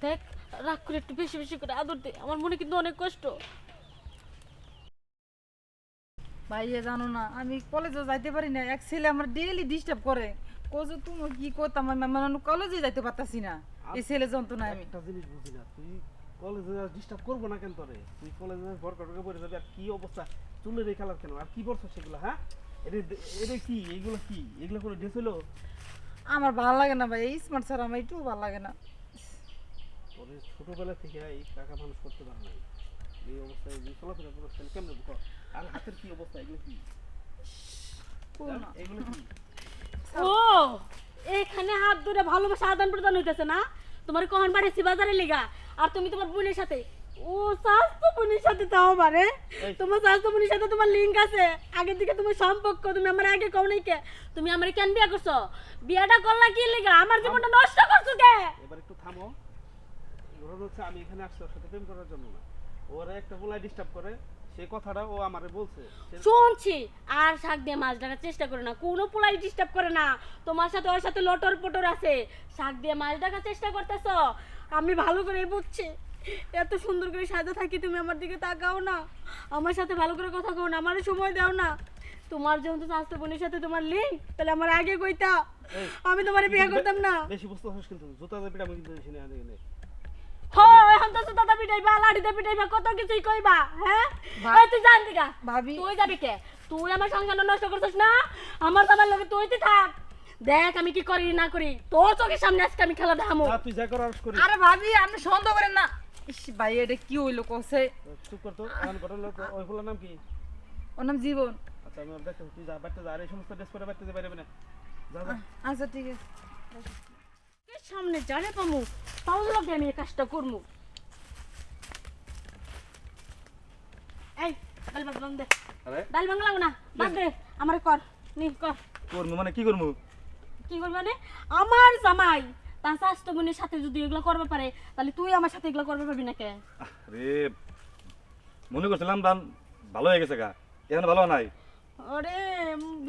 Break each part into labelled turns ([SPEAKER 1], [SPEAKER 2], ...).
[SPEAKER 1] দেখ, রাগ করে একটু বেশি বেশি করে আদর দে, আমার মনে কিন্তু অনেক কষ্ট।
[SPEAKER 2] ভাইয়া জানো না আমি কলেজে যাইতে পারি না, এক ছেলে আমার ডেইলি ডিস্টার্ব করে। কোজো তুমি কি করতাম, আমি মানে কলেজে যাইতে পারতাছি না এই ছেলে যন্ত্রণায়। আমি
[SPEAKER 3] একটা জিনিস বুঝি না, তুই কলেজে ডিস্টার্ব করবো না কেন তোরে? তুই কলেজে ভরকা টরকা পড়ে যাবে, আর কি অবস্থা চুলের এই কালার কেন, আর কি বলছো সেগুলো? হ্যাঁ, এটা এটা কি, এইগুলো কি, এগুলো করে ড্রেস হলো?
[SPEAKER 2] আমার ভালো লাগে না ভাই, এই স্মার্ট স্যার আমার একটু ভালো লাগে না।
[SPEAKER 3] তোরে ছোটবেলা থেকে এই কাকা মানুষ করতে পারে নাই, এই অবস্থায় যে চলাফেরা করছেন কেমন বুঝো? আর হাতের কি অবস্থা, এগুলো কি? এগুলো কি?
[SPEAKER 1] ও, এখানে হাত ধরে ভালোবাসা আদান প্রদান হইতেছে না? তোমার কখন বাড়িছি বাজারে লিগা, আর তুমি তোমার বোনের সাথে। ও স্বাস্থ্য বোনের সাথে তাও পারে? তোমার স্বাস্থ্য বোনের সাথে তোমার লিঙ্ক আছে, আগের দিকে তোমার সম্পর্ক। তুমি আমার আগে কও নাই কে? তুমি আমার কেন বিয়া করছো? বিয়াটা করলা কি লিগা? আমার জীবনটা নষ্ট করছো কে?
[SPEAKER 3] এবার একটু থামো। ধরো হচ্ছে আমি এখানে আসছি ওর সাথে প্রেম করার জন্য না, ওরা একটা বলাই ডিস্টার্ব করে, সেই কথাটা ও আমারে বলছে।
[SPEAKER 1] শুনছি, আর শাক দিয়ে মাছ ধরার চেষ্টা করে না, কোনো পোলাই ডিস্টার্ব করে না। তোমার সাথে ওর সাথে লটর পটর আছে, শাক দিয়ে মাছ ধরার চেষ্টা করতেছো। আমি ভালো করে বুঝছি, এত সুন্দর করে সাজা থাকি, তুমি আমার দিকে তাকাও না, আমার সাথে ভালো করে কথা কও না, আমার সময় দাও না। তোমার যেহেতু স্বাস্থ্য বোনের সাথে তোমার লিঙ্ক, তাহলে আমার আগে কইতা, আমি তোমার বিয়ে করতাম না।
[SPEAKER 3] বেশি বুঝতে হস কিন্তু, জুতা দিয়ে পিটা আমি কিন্তু এখানে আনে এনে।
[SPEAKER 1] হ্যাঁ, এখন তো দাদা পিটাইবা, লাঠিতে পিটাইবা, কত কিছুই কইবা। হ্যাঁ, এই তুই জান দিগা
[SPEAKER 2] ভাবি
[SPEAKER 1] তুই যাবি কে? তুই আমার সংসার নষ্ট করছিস না, আমার দাবার লগে তুই থাক। দেখ আমি কি করি না করি, তোর চোখের সামনে আজকে আমি খেলা দেখামু।
[SPEAKER 3] না তুই যা করার করি।
[SPEAKER 2] আরে ভাবি আপনি সন্দেহ করেন না। ইস ভাই এটা কি হইলো কসে?
[SPEAKER 3] চুপ কর তো, এখন ঘটনা ওই ফুলের নাম কি?
[SPEAKER 2] ওর নাম জীবন।
[SPEAKER 3] আচ্ছা আমি ওর দেখতে, তুই যা বাইতে যা, আর এই সমস্ত ড্রেস পরে বাইতে বাইরে না, যা যা।
[SPEAKER 2] আচ্ছা ঠিক আছে।
[SPEAKER 1] কে সামনে জানে পামু, তাও লগে আমি এই কাজটা করমু। এই ডাল ভাত বাং দে।
[SPEAKER 3] আরে
[SPEAKER 1] ডাল বাংলা না বাদ দে, আমারে কর, নি কর।
[SPEAKER 3] করমু মানে কি করমু?
[SPEAKER 1] কি করবি মানে? আমার জামাই তার স্বাস্থ্য বোনের সাথে যদি এগুলো করবে পারে, তাহলে তুই আমার সাথে এগুলো করবে পারবি না কে?
[SPEAKER 4] আরে মনে করছিলাম দান ভালো হয়ে গেছে গা, এখন ভালো নাই।
[SPEAKER 1] আরে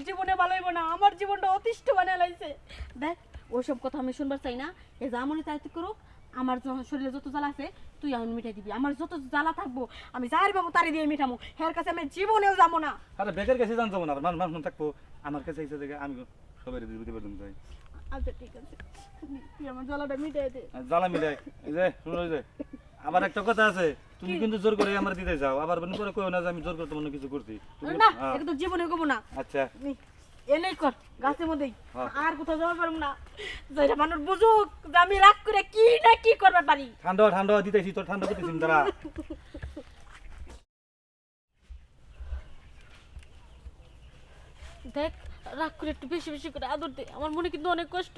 [SPEAKER 1] জীবনে ভালো হইব না, আমার জীবনটা অতিষ্ঠ বানিয়ে লাইছে। দেখ ওইসব কথা আমি শুনবার চাই না, এ যা মনে চাইতে করুক। আমার শরীরে যত জ্বালা আছে তুই এখন মিটাই দিবি, আমার যত জ্বালা থাকবো আমি যার পাবো তারি দিয়ে মিটামো, হের কাছে আমি জীবনেও যাবো না।
[SPEAKER 4] আরে বেকার কাছে জানতে না, মান মান থাকবো আমার কাছে এসে দেখে আমি সবাই দিতে পারতাম তাই।
[SPEAKER 1] আচ্ছা ঠিক আছে, তুই আমার জ্বালাটা মিটাই দে।
[SPEAKER 4] জ্বালা মিলাই এই যে শুনো এই যে, আবার একটা কথা আছে, তুমি কিন্তু জোর করে আমার দিতে যাও, আবার পরে কইও না যে আমি জোর করে তোমার কিছু করছি। তুমি
[SPEAKER 1] না
[SPEAKER 4] হ্যাঁ,
[SPEAKER 1] এটা তো জীবনে করবো না।
[SPEAKER 4] আচ্ছা
[SPEAKER 1] এনেই কর গাছের মধ্যেই,
[SPEAKER 4] হ্যাঁ।
[SPEAKER 1] আর কোথাও যাওয়া পারবো না। যেটা মানুষ বুঝুক যে আমি রাগ করে কি না কি করবার পারি।
[SPEAKER 4] ঠান্ডা ঠান্ডা দিতেছি, তোর ঠান্ডা করতেছি তারা।
[SPEAKER 1] দেখ, রাগ করে একটু বেশি বেশি করে আদর দে, আমার মনে কিন্তু অনেক কষ্ট।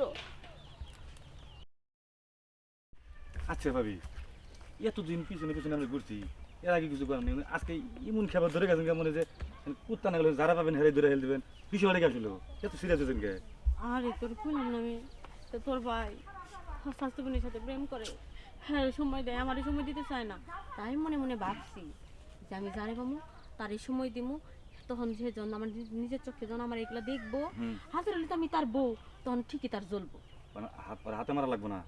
[SPEAKER 4] আচ্ছা ভাবি, এতদিন পিছনে পিছনে আমরা ঘুরছি, এর আগে কিছু করার নেই, আজকে ইমন খাবার ধরে গেছেন কেমন যে কুত্তা না গেলে যারা পাবেন হেরে ধরে হেল দেবেন, কিছু অনেক আসলো এত সিরিয়াস হয়েছেন কে?
[SPEAKER 1] আরে তোর কইলাম না আমি, তো তোর ভাই স্বাস্থ্য বোনের সাথে প্রেম করে, হ্যাঁ সময় দেয়, আমার সময় দিতে চায় না। তাই মনে মনে ভাবছি যে আমি জানি পাবো তারই সময় দিমু, তখন সে যখন আমার নিজের চোখে যখন আমার এগুলা দেখবো, হাতের হলে তো আমি তার বউ, তখন ঠিকই তার জ্বলবো।
[SPEAKER 4] মানে হাতে মারা লাগবো না,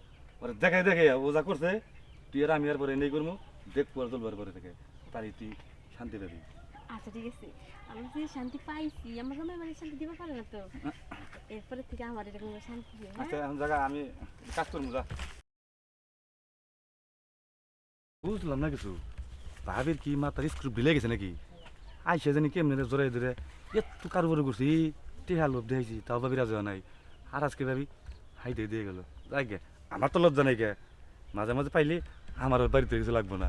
[SPEAKER 4] পরে দেখে দেখে ও যা করছে তুই আর আমি আর পরে নেই করবো, দেখবো আর চলবার পরে থেকে তারই তুই শান্তি পাবি।
[SPEAKER 1] আচ্ছা ঠিক আছে, আমি যে শান্তি পাইছি, আমার সময় মানে শান্তি দিতে পারে না তো, এরপরে থেকে আমার এরকম শান্তি দিবে।
[SPEAKER 4] আচ্ছা এখন জায়গা আমি কাজ করবো, যা। বুঝলাম না কিছু, ভাবির কি মাথার স্ক্রু ঢিলে গেছে নাকি? আইসে জানি কেমনি জোরে ধরে একটু কারোবার করছি, টেহা লোভ দিয়েছি, তাও ভাবি রাজা নাই। আর আজকে ভাবি হাই দিয়ে গেল, যাই গে আমার তো লজ্জা নাই গে, মাঝে মাঝে পাইলে আমার বাড়িতে কিছু লাগবো না।